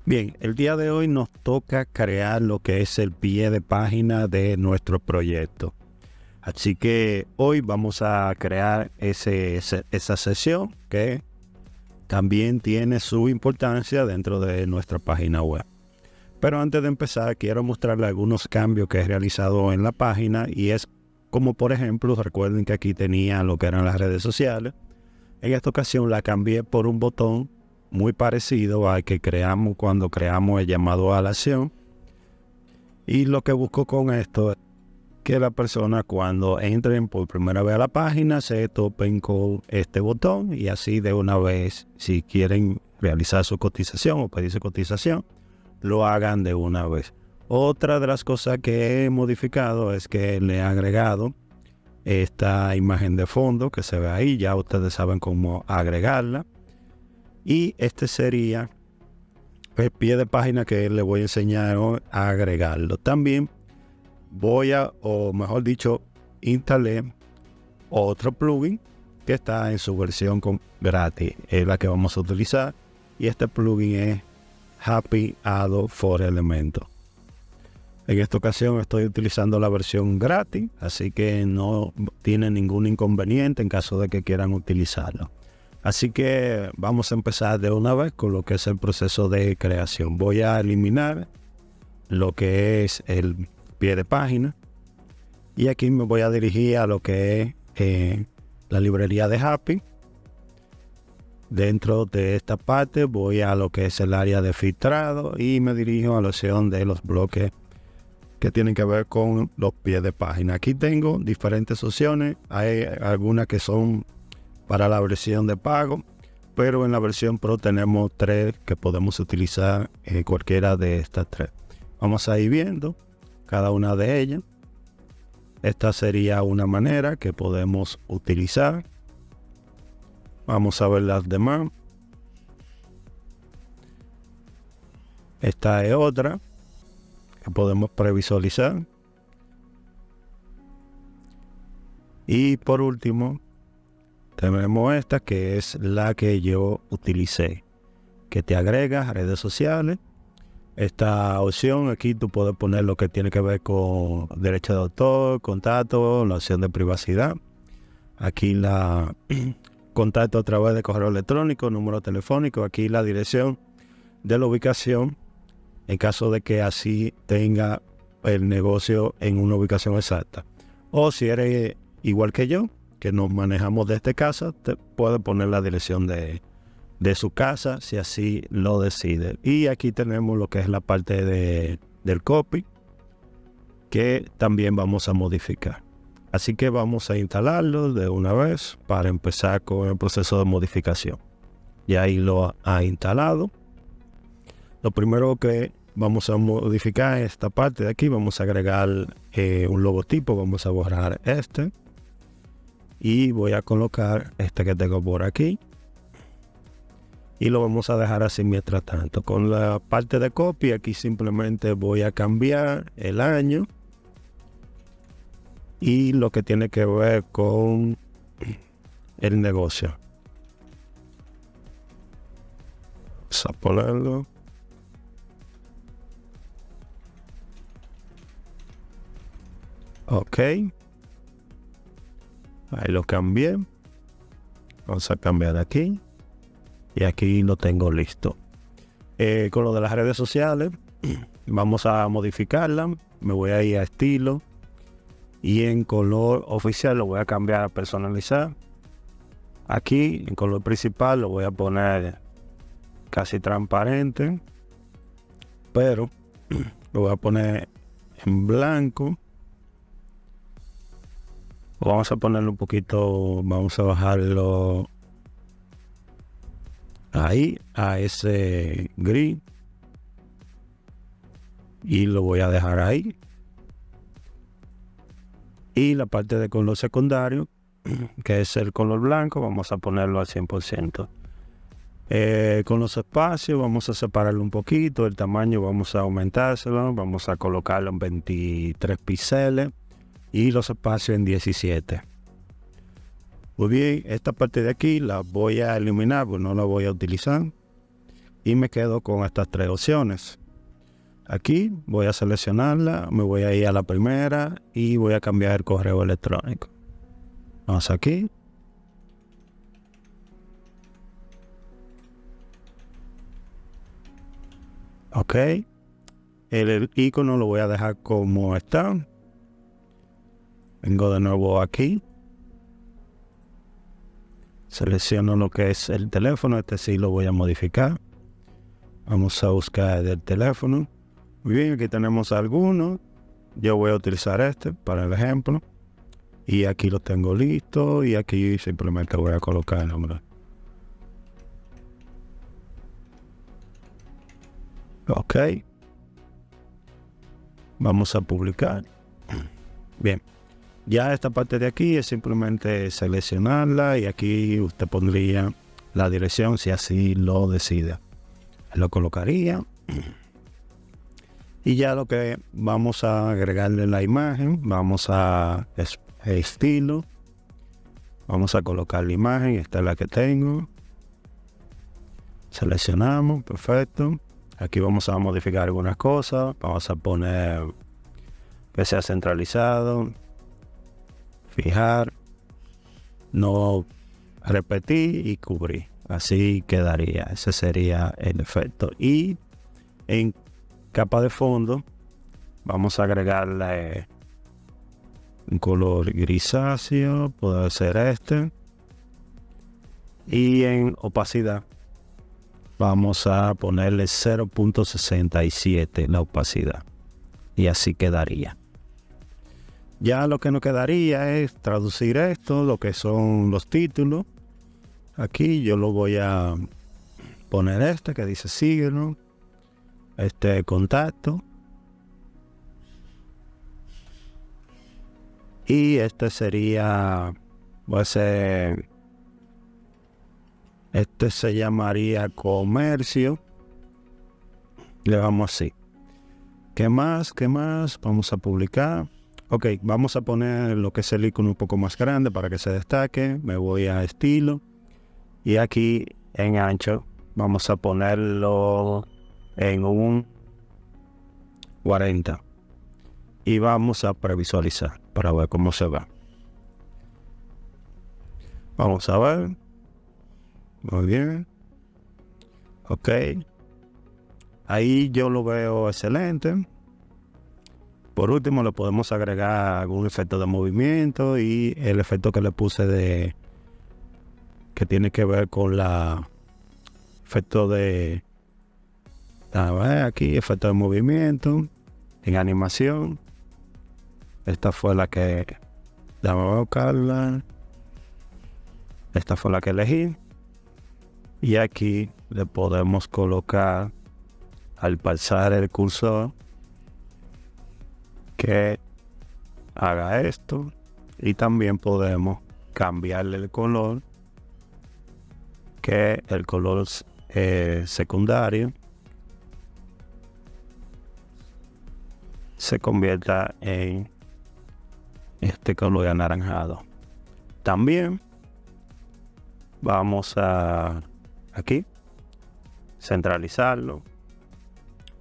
Bien, el día de hoy nos toca crear lo que es el pie de página de nuestro proyecto. Así que hoy vamos a crear esa sesión que también tiene su importancia dentro de nuestra página web. Pero antes de empezar, quiero mostrarle algunos cambios que he realizado en la página, y es como, por ejemplo, recuerden que aquí tenía lo que eran las redes sociales. En esta ocasión la cambié por un botón muy parecido al que creamos cuando creamos el llamado a la acción. Y lo que busco con esto es que la persona, cuando entren por primera vez a la página, se topen con este botón, y así de una vez, si quieren realizar su cotización o pedir su cotización, lo hagan de una vez. Otra de las cosas que he modificado es que le he agregado esta imagen de fondo que se ve ahí. Ya ustedes saben cómo agregarla. Y este sería el pie de página que les voy a enseñar hoy a agregarlo. También o mejor dicho, instalé otro plugin que está en su versión gratis. Es la que vamos a utilizar. Y este plugin es Happy Add for Elementor. En esta ocasión estoy utilizando la versión gratis, así que no tiene ningún inconveniente en caso de que quieran utilizarlo. Así que vamos a empezar de una vez con lo que es el proceso de creación. Voy a eliminar lo que es el pie de página, y aquí me voy a dirigir a lo que es la librería de Happy. Dentro de esta parte voy a lo que es el área de filtrado y me dirijo a la opción de los bloques que tienen que ver con los pies de página. Aquí tengo diferentes opciones. Hay algunas que son para la versión de pago, pero en la versión Pro tenemos 3 que podemos utilizar, cualquiera de estas 3. Vamos a ir viendo cada una de ellas. Esta sería una manera que podemos utilizar. Vamos a ver las demás. Esta es otra que podemos previsualizar. Y por último tenemos esta, que es la que yo utilicé, que te agrega redes sociales. Esta opción aquí tú puedes poner lo que tiene que ver con derecho de autor, contacto, la opción de privacidad. Aquí la contacto a través de correo electrónico, número telefónico. Aquí la dirección de la ubicación, en caso de que así tenga el negocio en una ubicación exacta. O si eres igual que yo, que nos manejamos desde casa, te puede poner la dirección de su casa si así lo decide. Y aquí tenemos lo que es la parte del copy, que también vamos a modificar. Así que vamos a instalarlo de una vez para empezar con el proceso de modificación. Ya ahí lo ha instalado. Lo primero que vamos a modificar es esta parte de aquí. Vamos a agregar un logotipo. Vamos a borrar este. Y voy a colocar este que tengo por aquí. Y lo vamos a dejar así mientras tanto. Con la parte de copy, aquí simplemente voy a cambiar el año. Y lo que tiene que ver con el negocio. Vamos a ponerlo. Ok. Ahí lo cambié. Vamos a cambiar aquí. Y aquí lo tengo listo. Con lo de las redes sociales, vamos a modificarla. Me voy a ir a estilo. Y en color oficial lo voy a cambiar a personalizar. Aquí en color principal lo voy a poner casi transparente. Pero lo voy a poner en blanco. Vamos a ponerlo un poquito, vamos a bajarlo ahí a ese gris. Y lo voy a dejar ahí. Y la parte de color secundario, que es el color blanco, vamos a ponerlo al 100%. Con los espacios vamos a separarlo un poquito. El tamaño vamos a aumentárselo. Vamos a colocarlo en 23 píxeles. Y los espacios en 17. Muy bien, esta parte de aquí la voy a eliminar, pues no la voy a utilizar. y me quedo con estas 3 opciones. Aquí voy a seleccionarla, me voy a ir a la primera y voy a cambiar el correo electrónico. Vamos aquí. Ok. El icono lo voy a dejar como está. Vengo de nuevo aquí. Selecciono lo que es el teléfono. Este sí lo voy a modificar. Vamos a buscar el teléfono. Muy bien, aquí tenemos algunos. Yo voy a utilizar este para el ejemplo. Y aquí lo tengo listo. Y aquí simplemente voy a colocar el nombre. Ok. Vamos a publicar. Bien. Ya esta parte de aquí es simplemente seleccionarla. Y aquí usted pondría la dirección si así lo decide. Lo colocaría. Y ya lo que vamos a agregarle la imagen, vamos a estilo, vamos a colocar la imagen, esta es la que tengo, seleccionamos, perfecto. Aquí vamos a modificar algunas cosas, vamos a poner que sea centralizado, fijar, no repetir y cubrir, así quedaría, ese sería el efecto. Y en capa de fondo vamos a agregarle un color grisáceo, puede ser este, y en opacidad vamos a ponerle 0.67 la opacidad y así quedaría. Ya lo que nos quedaría es traducir esto, lo que son los títulos. Aquí yo lo voy a poner este que dice síguenos, este contacto, y este sería, pues este se llamaría comercio. Le damos así. ¿Qué más? Vamos a publicar. Ok, vamos a poner lo que es el icono un poco más grande para que se destaque. Me voy a estilo y aquí en ancho vamos a ponerlo en un 40 y vamos a previsualizar para ver cómo se va. Vamos a ver. Muy bien. Ok. Ahí yo lo veo excelente. Por último le podemos agregar algún efecto de movimiento y el efecto que le puse que tiene que ver con la efecto de aquí, efecto de movimiento en animación. Esta fue la que vamos a buscarla. Esta fue la que elegí. Y aquí le podemos colocar al pasar el cursor que haga esto. Y también podemos cambiarle el color, que el color secundario se convierta en este color anaranjado. También vamos a aquí centralizarlo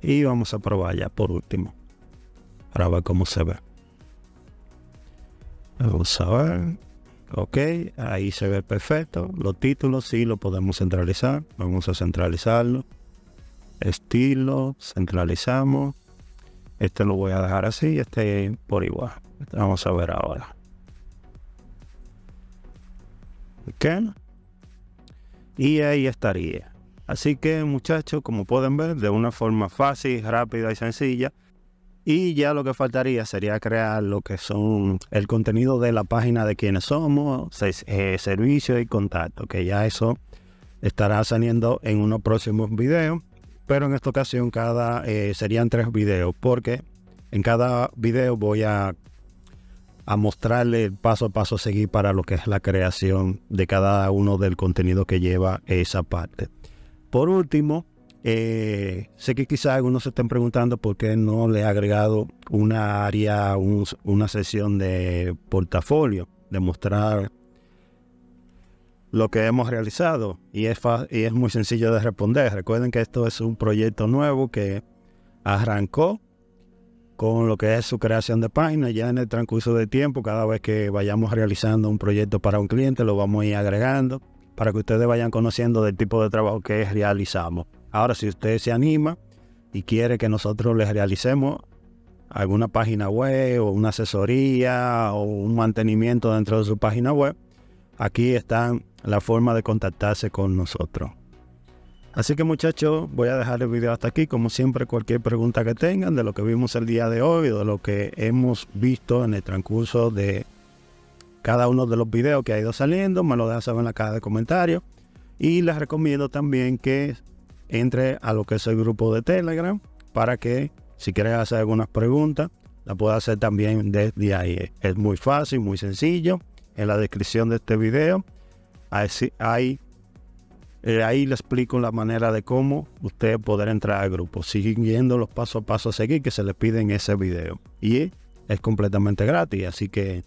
y vamos a probar ya por último para ver cómo se ve. Vamos a ver. Ok, ahí se ve perfecto. Los títulos sí lo podemos centralizar. Vamos a centralizarlo. Estilo, centralizamos. Este lo voy a dejar así, este por igual. Vamos a ver ahora. Ok. Y ahí estaría. Así que muchachos, como pueden ver, de una forma fácil, rápida y sencilla. Y ya lo que faltaría sería crear lo que son el contenido de la página de quiénes somos, servicio y contacto, que ya eso estará saliendo en unos próximos videos. Pero en esta ocasión serían 3 videos, porque en cada video voy a mostrarle el paso a paso a seguir para lo que es la creación de cada uno del contenido que lleva esa parte. Por último, sé que quizás algunos se estén preguntando por qué no le he agregado una área, una sesión de portafolio, de mostrar lo que hemos realizado y es muy sencillo de responder. Recuerden que esto es un proyecto nuevo que arrancó con lo que es su creación de página. Ya en el transcurso de tiempo, cada vez que vayamos realizando un proyecto para un cliente, lo vamos a ir agregando para que ustedes vayan conociendo del tipo de trabajo que realizamos. Ahora, si usted se anima y quiere que nosotros les realicemos alguna página web o una asesoría o un mantenimiento dentro de su página web, aquí están la forma de contactarse con nosotros. Así que, muchachos, voy a dejar el video hasta aquí. Como siempre, cualquier pregunta que tengan de lo que vimos el día de hoy, de lo que hemos visto en el transcurso de cada uno de los videos que ha ido saliendo, me lo dejan saber en la caja de comentarios. Y les recomiendo también que entre a lo que es el grupo de Telegram para que, si quieres hacer algunas preguntas, la pueda hacer también desde ahí. Es muy fácil, muy sencillo. En la descripción de este video ahí le explico la manera de cómo usted poder entrar al grupo, siguiendo los pasos a paso a seguir que se les pide en ese video. Y es completamente gratis, así que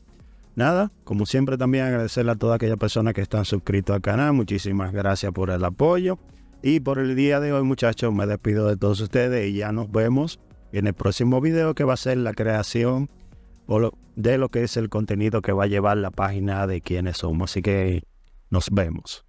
nada, como siempre también agradecerle a todas aquellas personas que están suscritos al canal. Muchísimas gracias por el apoyo. Y por el día de hoy, muchachos, me despido de todos ustedes y ya nos vemos en el próximo video, que va a ser la creación de lo que es el contenido que va a llevar la página de Quiénes Somos. Así que nos vemos.